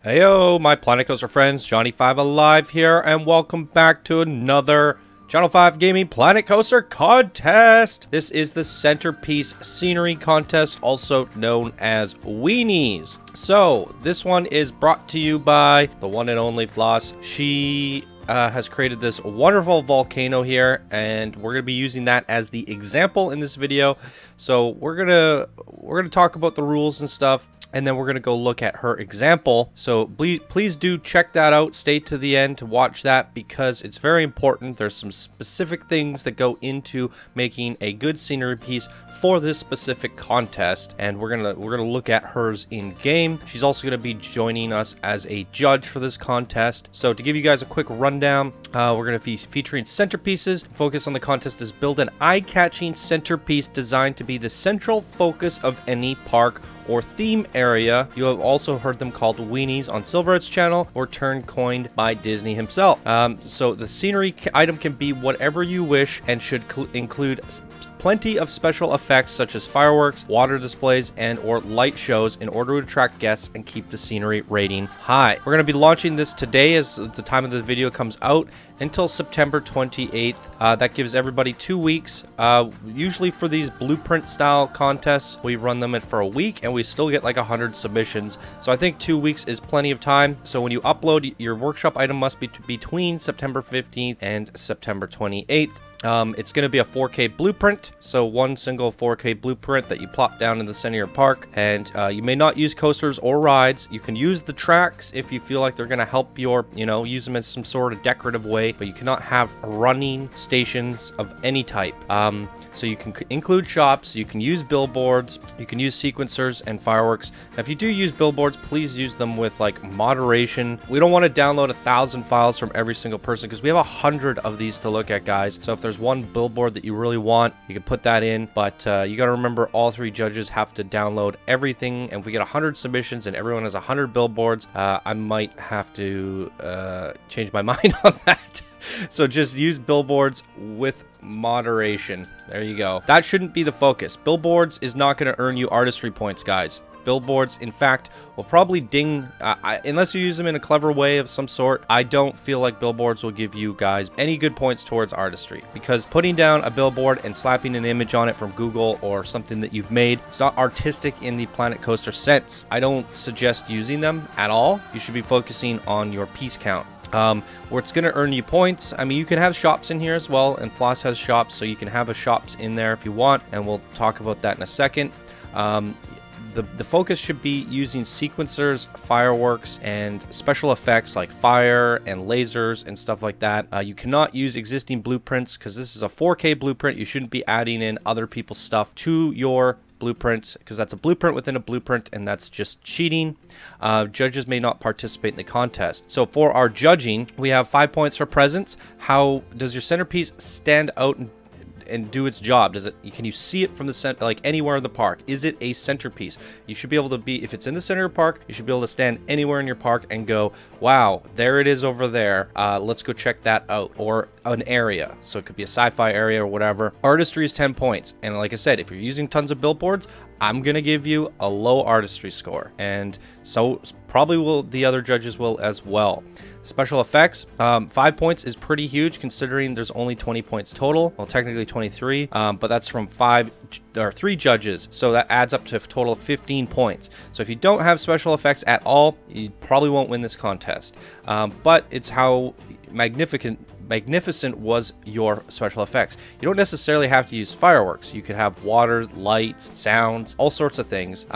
Heyo, my Planet Coaster friends, Johnny5 Alive here, and welcome back to another Channel 5 Gaming Planet Coaster contest. This is the Centerpiece Scenery Contest, also known as Weenies. So, this one is brought to you by the one and only Floss. She has created this wonderful volcano here, and we're going to be using that as the example in this video. So, we're gonna talk about the rules and stuff, and then we're going to go look at her example. So please do check that out. Stay to the end to watch that because it's very important. There's some specific things that go into making a good scenery piece for this specific contest, and we're gonna look at hers in game. She's also going to be joining us as a judge for this contest. So to give you guys a quick rundown, we're going to be featuring centerpieces. Focus on the contest is build an eye-catching centerpiece designed to be the central focus of any park or theme area. You have also heard them called Weenies on Silvarret's channel, or term coined by Disney himself. So the scenery item can be whatever you wish and should include plenty of special effects such as fireworks, water displays, and or light shows in order to attract guests and keep the scenery rating high. We're going to be launching this today as the time of the video comes out until September 28th. That gives everybody 2 weeks. Usually for these blueprint style contests, we run them for a week and we still get like 100 submissions. So I think 2 weeks is plenty of time. So when you upload, your workshop item must be between September 15th and September 28th. It's going to be a 4K blueprint, so one single 4K blueprint that you plop down in the center of your park, and you may not use coasters or rides. You can use the tracks if you feel like they're going to help your, use them as some sort of decorative way, but you cannot have running stations of any type. So you can include shops, you can use billboards, you can use sequencers and fireworks. Now, if you do use billboards, please use them with like moderation. We don't want to download 1,000 files from every single person because we have 100 of these to look at, guys. So if there's one billboard that you really want, you can put that in, but you got to remember all 3 judges have to download everything, and if we get 100 submissions and everyone has 100 billboards, I might have to change my mind on that. So just use billboards with moderation. There you go. That shouldn't be the focus. Billboards is not going to earn you artistry points, guys. Billboards, in fact, will probably ding, unless you use them in a clever way of some sort. I don't feel like billboards will give you guys any good points towards artistry, because putting down a billboard and slapping an image on it from Google or something that you've made, it's not artistic in the Planet Coaster sense. I don't suggest using them at all. You should be focusing on your piece count. Where it's going to earn you points. I mean, you can have shops in here as well, and Floss has shops, so you can have a shops in there if you want, and we'll talk about that in a second. The focus should be using sequencers, fireworks, and special effects like fire and lasers and stuff like that. You cannot use existing blueprints because this is a 4K blueprint. You shouldn't be adding in other people's stuff to your blueprints, because that's a blueprint within a blueprint, and that's just cheating. Judges may not participate in the contest. So for our judging, we have 5 points for presence. How does your centerpiece stand out and do its job? Can you see it from the center, like anywhere in the park? Is it a centerpiece? You should be able to be, if it's in the center of the park, you should be able to stand anywhere in your park and go, wow, there it is over there. Let's go check that out. Or an area, so it could be a sci-fi area or whatever. Artistry is 10 points, and like I said, if you're using tons of billboards, I'm gonna give you a low artistry score, and so probably the other judges will as well. Special effects, 5 points is pretty huge considering there's only 20 points total. Well, technically 23, but that's from 3 judges, so that adds up to a total of 15 points. So if you don't have special effects at all, you probably won't win this contest. But it's how magnificent was your special effects. You don't necessarily have to use fireworks. You could have water, lights, sounds, all sorts of things.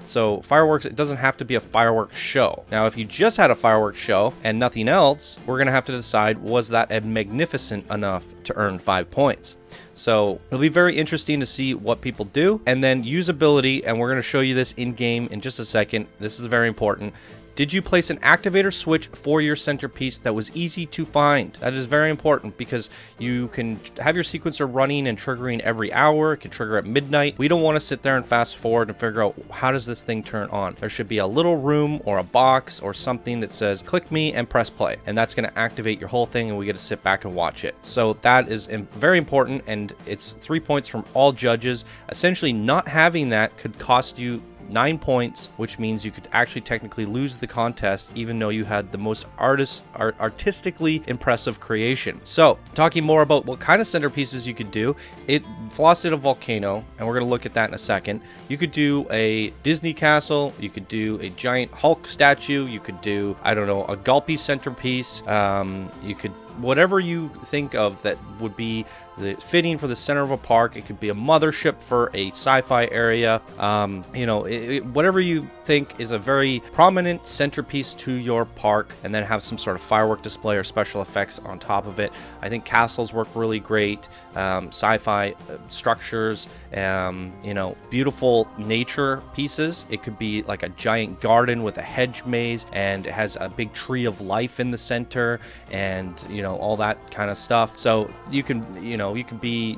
So fireworks, it doesn't have to be a fireworks show. Now, if you just had a fireworks show and nothing else, we're gonna have to decide, was that a magnificent enough to earn 5 points? So it'll be very interesting to see what people do. And then usability, and we're going to show you this in game in just a second. This is very important. Did you place an activator switch for your centerpiece that was easy to find? That is very important because you can have your sequencer running and triggering every hour. It can trigger at midnight. We don't want to sit there and fast forward and figure out how does this thing turn on. There should be a little room or a box or something that says click me and press play, and that's going to activate your whole thing and we get to sit back and watch it. So that is very important, and it's 3 points from all judges. Essentially, not having that could cost you 9 points, which means you could actually technically lose the contest even though you had the most artistically impressive creation. So, talking more about what kind of centerpieces you could do, Floss did a volcano, and we're going to look at that in a second. You could do a Disney castle, you could do a giant Hulk statue, you could do, I don't know, a Gulpy centerpiece, you could, whatever you think of that would be fitting for the center of a park. It could be a mothership for a sci-fi area. You know, whatever you think is a very prominent centerpiece to your park, and then have some sort of firework display or special effects on top of it. I think castles work really great. Sci-fi structures, you know, beautiful nature pieces. It could be like a giant garden with a hedge maze, and it has a big tree of life in the center, and you know, all that kind of stuff. So you can, you know, it could be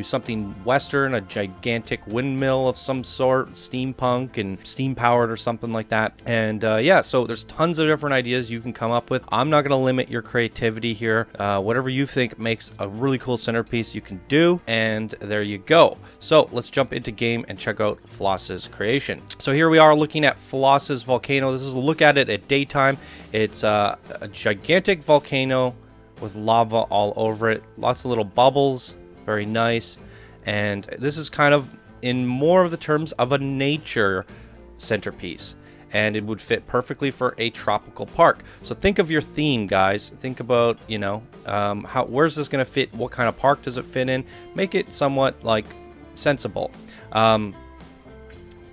something Western, a gigantic windmill of some sort, steampunk and steam powered or something like that. And yeah, so there's tons of different ideas you can come up with. I'm not going to limit your creativity here. Whatever you think makes a really cool centerpiece, you can do, and there you go. So let's jump into game and check out Floss's creation. So here we are looking at Floss's volcano. This is a look at it at daytime. It's a gigantic volcano with lava all over it, lots of little bubbles, very nice. And this is kind of in more of the terms of a nature centerpiece, and it would fit perfectly for a tropical park. So think of your theme, guys. Think about, you know, where's this going to fit? What kind of park does it fit in? Make it somewhat like sensible.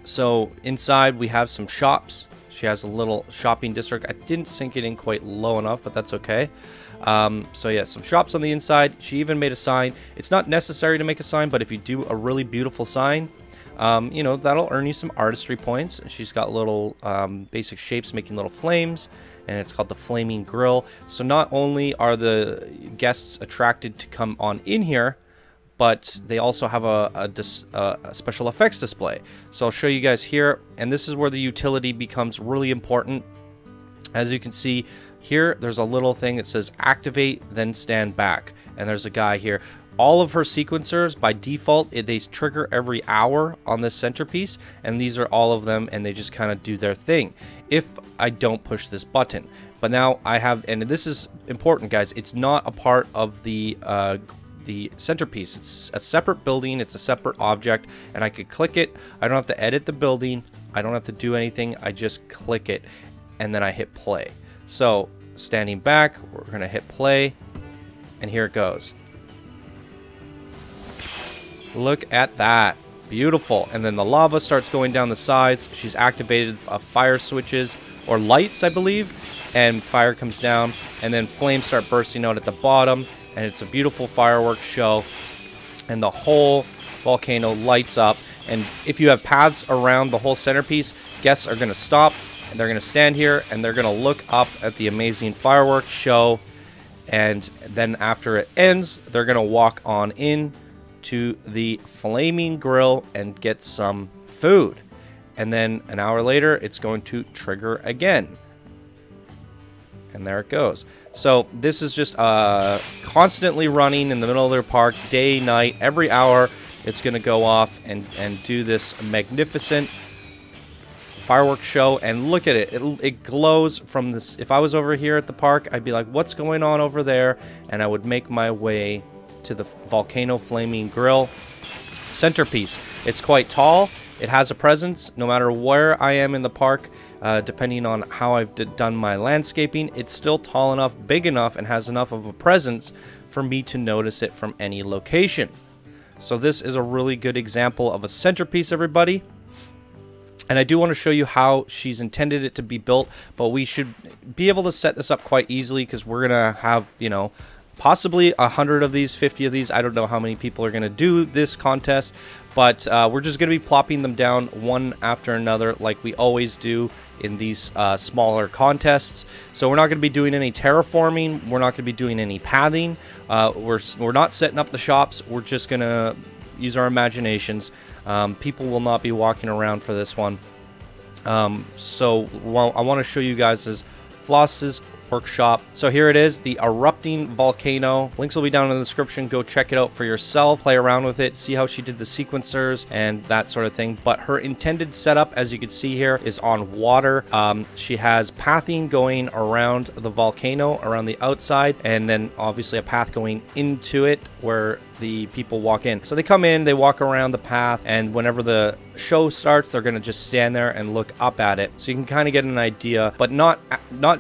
So inside we have some shops. She has a little shopping district. I didn't sink it in quite low enough, but that's okay. So yeah, some shops on the inside. She even made a sign. It's not necessary to make a sign, but if you do a really beautiful sign, you know, that'll earn you some artistry points. She's got little basic shapes making little flames, and it's called the Flaming Grill. So not only are the guests attracted to come on in here, but they also have a special effects display. So I'll show you guys here, and this is where the utility becomes really important. As you can see here, there's a little thing that says activate, then stand back, and there's a guy here. All of her sequencers, by default, they trigger every hour on this centerpiece, and these are all of them, and they just kind of do their thing if I don't push this button. But now I have, and this is important, guys, it's not a part of the centerpiece. It's a separate building, it's a separate object, and I could click it. I don't have to edit the building, I don't have to do anything, I just click it, and then I hit play. So standing back, we're gonna hit play, and here it goes. Look at that, beautiful. And then the lava starts going down the sides. She's activated fire switches or lights, I believe, and fire comes down, and then flames start bursting out at the bottom, and it's a beautiful fireworks show, and the whole volcano lights up. And if you have paths around the whole centerpiece, guests are going to stop, and they're going to stand here, and they're going to look up at the amazing fireworks show, and then after it ends, they're going to walk on in to the Flaming Grill and get some food. And then an hour later, it's going to trigger again. And there it goes. So this is just constantly running in the middle of their park, day, night, every hour. It's going to go off and do this magnificent fireworks show. And look at it. It glows from this. If I was over here at the park, I'd be like, what's going on over there? And I would make my way to the Volcano Flaming Grill centerpiece. It's quite tall. It has a presence no matter where I am in the park. Depending on how I've done my landscaping, it's still tall enough, big enough, and has enough of a presence for me to notice it from any location. So this is a really good example of a centerpiece, everybody. And I do want to show you how she's intended it to be built, but we should be able to set this up quite easily because we're going to have, you know, possibly 100 of these, 50 of these. I don't know how many people are going to do this contest, but we're just going to be plopping them down one after another like we always do in these smaller contests. So we're not going to be doing any terraforming. We're not going to be doing any pathing. We're not setting up the shops. We're just going to use our imaginations. People will not be walking around for this one. So I want to show you guys Floss's workshop. So here it is, the erupting volcano. Links will be down in the description. Go check it out for yourself. Play around with it. See how she did the sequencers and that sort of thing. But her intended setup, as you can see here, is on water. She has pathing going around the volcano, around the outside, and then obviously a path going into it where the people walk in. So they come in, they walk around the path, and whenever the show starts, they're going to just stand there and look up at it. So you can kind of get an idea, but not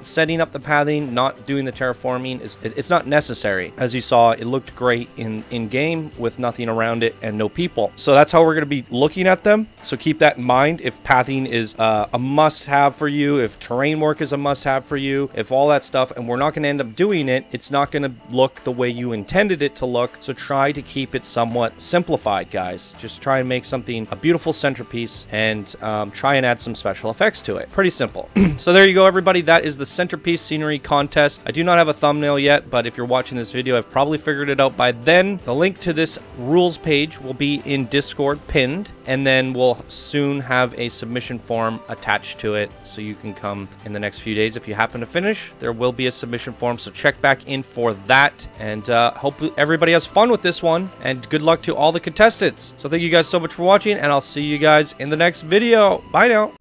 setting up the pathing, not doing the terraforming. It's not necessary. As you saw, it looked great in game with nothing around it and no people. So that's how we're going to be looking at them. So keep that in mind. If pathing is a must-have for you, if terrain work is a must-have for you, if all that stuff, and we're not going to end up doing it, it's not going to look the way you intended it to look. So try to keep it somewhat simplified, guys. Just try and make something a beautiful centerpiece, and try and add some special effects to it. Pretty simple. So there you go, everybody. That is the centerpiece scenery contest. I do not have a thumbnail yet, but if you're watching this video, I've probably figured it out by then. The link to this rules page will be in Discord pinned, and then we'll soon have a submission form attached to it, so you can come in the next few days. If you happen to finish, there will be a submission form, so check back in for that, and hope everybody has fun with this one, and good luck to all the contestants. So thank you guys so much for watching, and I'll see you guys in the next video. Bye now.